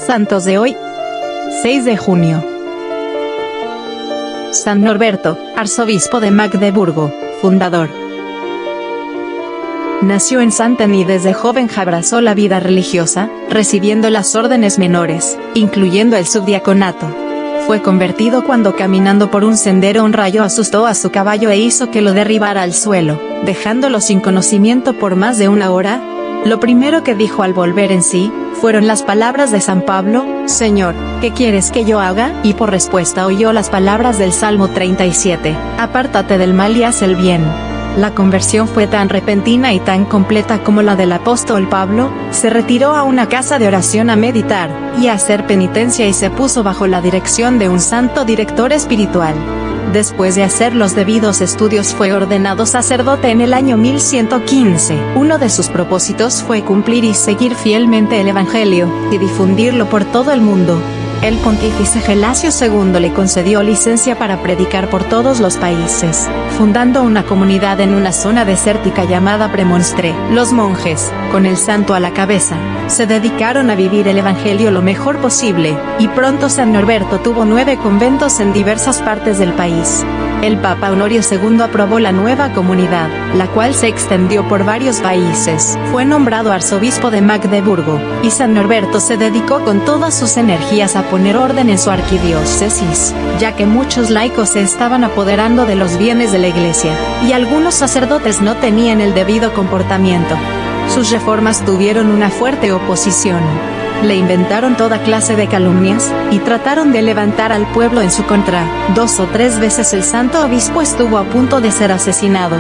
Santos de hoy, 6 de junio. San Norberto, arzobispo de Magdeburgo, fundador. Nació en Saint-Denis y desde joven abrazó la vida religiosa, recibiendo las órdenes menores, incluyendo el subdiaconato. Fue convertido cuando caminando por un sendero un rayo asustó a su caballo e hizo que lo derribara al suelo, dejándolo sin conocimiento por más de una hora. Lo primero que dijo al volver en sí, fueron las palabras de San Pablo: Señor, ¿qué quieres que yo haga? Y por respuesta oyó las palabras del Salmo 37, apártate del mal y haz el bien. La conversión fue tan repentina y tan completa como la del apóstol Pablo. Se retiró a una casa de oración a meditar, y a hacer penitencia y se puso bajo la dirección de un santo director espiritual. Después de hacer los debidos estudios fue ordenado sacerdote en el año 1115. Uno de sus propósitos fue cumplir y seguir fielmente el Evangelio, y difundirlo por todo el mundo. El pontífice Gelasio II le concedió licencia para predicar por todos los países, fundando una comunidad en una zona desértica llamada Premonstre. Los monjes, con el santo a la cabeza, se dedicaron a vivir el Evangelio lo mejor posible, y pronto San Norberto tuvo 9 conventos en diversas partes del país. El Papa Honorio II aprobó la nueva comunidad, la cual se extendió por varios países. Fue nombrado arzobispo de Magdeburgo, y San Norberto se dedicó con todas sus energías a poner orden en su arquidiócesis, ya que muchos laicos se estaban apoderando de los bienes de la iglesia, y algunos sacerdotes no tenían el debido comportamiento. Sus reformas tuvieron una fuerte oposición. Le inventaron toda clase de calumnias, y trataron de levantar al pueblo en su contra. 2 o 3 veces el santo obispo estuvo a punto de ser asesinado.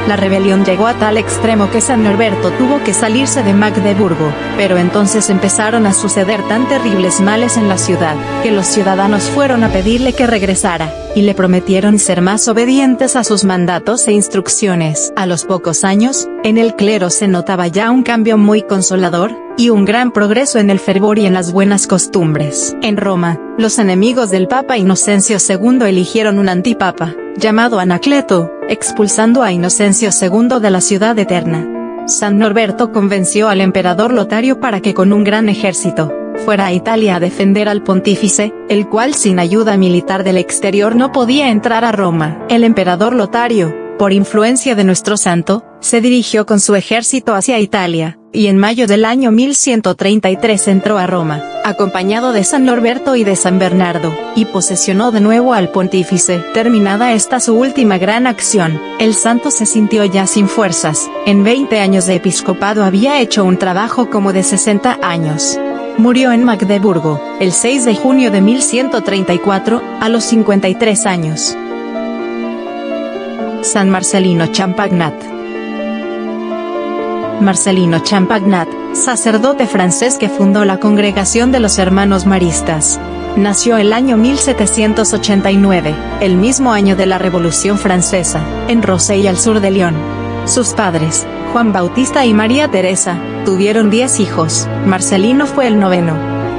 La rebelión llegó a tal extremo que San Norberto tuvo que salirse de Magdeburgo, pero entonces empezaron a suceder tan terribles males en la ciudad, que los ciudadanos fueron a pedirle que regresara, y le prometieron ser más obedientes a sus mandatos e instrucciones. A los pocos años, en el clero se notaba ya un cambio muy consolador, y un gran progreso en el fervor y en las buenas costumbres. En Roma, los enemigos del Papa Inocencio II eligieron un antipapa, llamado Anacleto, expulsando a Inocencio II de la ciudad eterna. San Norberto convenció al emperador Lotario para que con un gran ejército, fuera a Italia a defender al pontífice, el cual sin ayuda militar del exterior no podía entrar a Roma. El emperador Lotario, por influencia de nuestro santo, se dirigió con su ejército hacia Italia, y en mayo del año 1133 entró a Roma, acompañado de San Norberto y de San Bernardo, y posesionó de nuevo al pontífice. Terminada esta su última gran acción, el santo se sintió ya sin fuerzas. En 20 años de episcopado había hecho un trabajo como de 60 años. Murió en Magdeburgo, el 6 de junio de 1134, a los 53 años. San Marcelino Champagnat. Marcelino Champagnat, sacerdote francés que fundó la Congregación de los Hermanos Maristas. Nació el año 1789, el mismo año de la Revolución Francesa, en Rossey al sur de Lyon. Sus padres, Juan Bautista y María Teresa, tuvieron 10 hijos. Marcelino fue el 9º.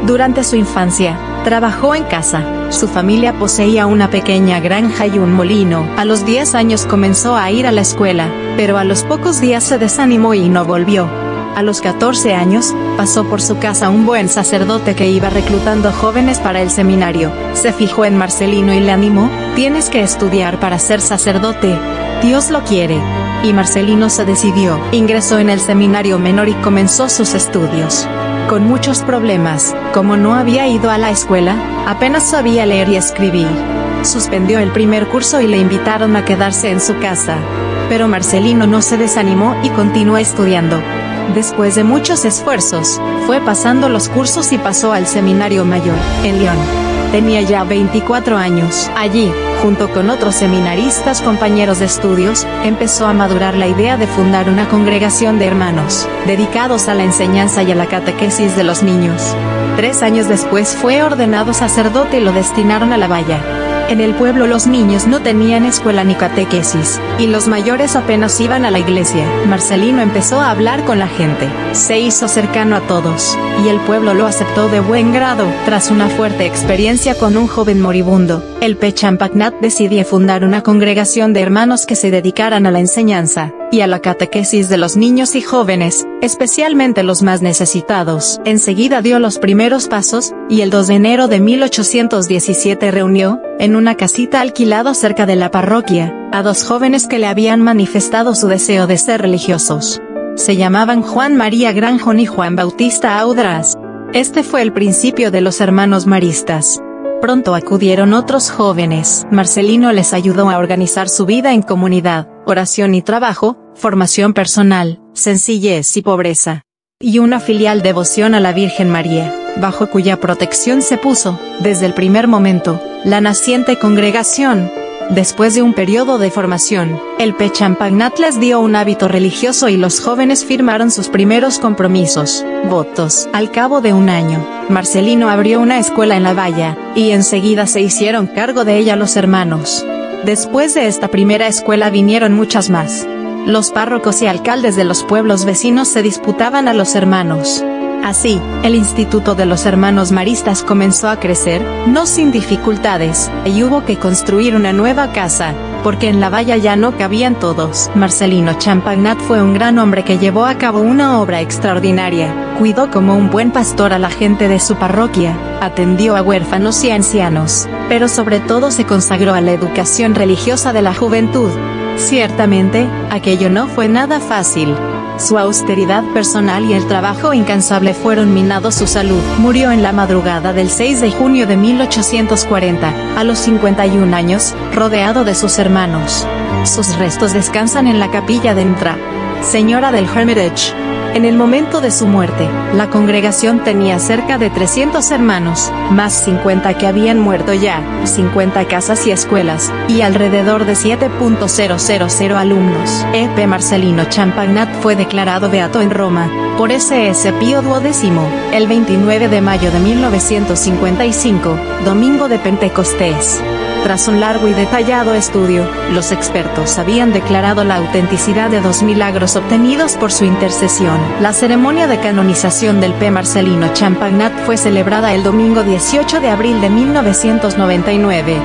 Durante su infancia, trabajó en casa. Su familia poseía una pequeña granja y un molino. A los 10 años comenzó a ir a la escuela, pero a los pocos días se desanimó y no volvió. A los 14 años, pasó por su casa un buen sacerdote que iba reclutando jóvenes para el seminario. Se fijó en Marcelino y le animó: tienes que estudiar para ser sacerdote. Dios lo quiere. Y Marcelino se decidió. Ingresó en el seminario menor y comenzó sus estudios. Con muchos problemas, como no había ido a la escuela, apenas sabía leer y escribir. Suspendió el primer curso y le invitaron a quedarse en su casa. Pero Marcelino no se desanimó y continuó estudiando. Después de muchos esfuerzos, fue pasando los cursos y pasó al seminario mayor, en Lyon. Tenía ya 24 años. Allí, junto con otros seminaristas compañeros de estudios, empezó a madurar la idea de fundar una congregación de hermanos, dedicados a la enseñanza y a la catequesis de los niños. 3 años después fue ordenado sacerdote y lo destinaron a La Valla. En el pueblo los niños no tenían escuela ni catequesis, y los mayores apenas iban a la iglesia. Marcelino empezó a hablar con la gente, se hizo cercano a todos, y el pueblo lo aceptó de buen grado. Tras una fuerte experiencia con un joven moribundo, el P. Champagnat decidió fundar una congregación de hermanos que se dedicaran a la enseñanza, y a la catequesis de los niños y jóvenes, especialmente los más necesitados. Enseguida dio los primeros pasos, y el 2 de enero de 1817 reunió, en una casita alquilada cerca de la parroquia, a 2 jóvenes que le habían manifestado su deseo de ser religiosos. Se llamaban Juan María Granjón y Juan Bautista Audras. Este fue el principio de los hermanos maristas. Pronto acudieron otros jóvenes. Marcelino les ayudó a organizar su vida en comunidad, oración y trabajo, formación personal, sencillez y pobreza. Y una filial devoción a la Virgen María, bajo cuya protección se puso, desde el primer momento, la naciente congregación. Después de un periodo de formación, el P. Champagnat les dio un hábito religioso y los jóvenes firmaron sus primeros compromisos, votos. Al cabo de un año, Marcelino abrió una escuela en la valla, y enseguida se hicieron cargo de ella los hermanos. Después de esta primera escuela vinieron muchas más. Los párrocos y alcaldes de los pueblos vecinos se disputaban a los hermanos. Así, el Instituto de los Hermanos Maristas comenzó a crecer, no sin dificultades, y hubo que construir una nueva casa, porque en la valla ya no cabían todos. Marcelino Champagnat fue un gran hombre que llevó a cabo una obra extraordinaria, cuidó como un buen pastor a la gente de su parroquia, atendió a huérfanos y ancianos, pero sobre todo se consagró a la educación religiosa de la juventud. Ciertamente, aquello no fue nada fácil. Su austeridad personal y el trabajo incansable fueron minando su salud. Murió en la madrugada del 6 de junio de 1840, a los 51 años, rodeado de sus hermanos. Sus restos descansan en la capilla de Ntra. Señora del Hermitage. En el momento de su muerte, la congregación tenía cerca de 300 hermanos, más 50 que habían muerto ya, 50 casas y escuelas, y alrededor de 7.000 alumnos. E.P. Marcelino Champagnat fue declarado beato en Roma, por S.S. Pío XII, el 29 de mayo de 1955, domingo de Pentecostés. Tras un largo y detallado estudio, los expertos habían declarado la autenticidad de 2 milagros obtenidos por su intercesión. La ceremonia de canonización del P. Marcelino Champagnat fue celebrada el domingo 18 de abril de 1999.